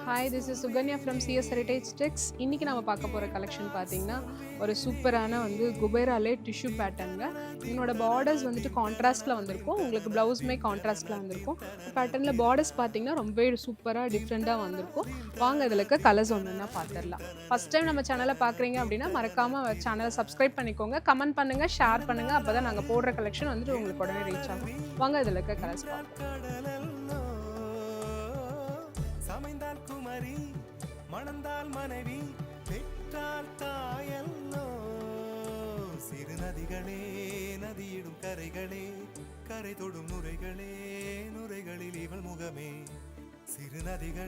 Hi, this is Sukanya from C S heritage techs. இன்னைக்கு நம்ம பார்க்க போகிற கலெக்ஷன் பார்த்தீங்கன்னா, ஒரு சூப்பரான குபேராலே டிஷ்யூ பேட்டர்னுங்க. இதனோட பார்டர்ஸ் கான்ட்ராஸ்ட்டில் வந்திருக்கும். உங்களுக்கு ப்ளவுஸுமே கான்ட்ராஸ்ட்டில் வந்திருக்கும். பேட்டர்னில் பார்டர்ஸ் பார்த்தீங்கன்னா ரொம்பவே சூப்பராக டிஃப்ரெண்ட்டாக வந்திருக்கும். வாங்க இதில் இருக்க கலர்ஸ் ஒன்றுன்னா பார்த்துடலாம். ஃபஸ்ட் டைம் நம்ம சேனலை பார்க்குறீங்க அப்படின்னா மறக்காமல் சேனலை சப்ஸ்கிரைப் பண்ணிக்கோங்க, கமெண்ட் பண்ணுங்கள், ஷேர் பண்ணுங்கள். அப்போ தான் நாங்கள் போடுற கலெக்ஷன் உங்களுக்கு உடனே ரீச் ஆகும். வாங்க இதில் இருக்க கலர்ஸ் பார்ப்போம். சமைந்தால் குமரி, மணந்தால் மனைவி, பெற்றால் தாயல்லோ. சிறு நதிகளே, நதியிடும் கரைகளே, கரை தொடும் நுரைகளே, நுரைகளில் இவள் முகமே. சிறு நதிகள்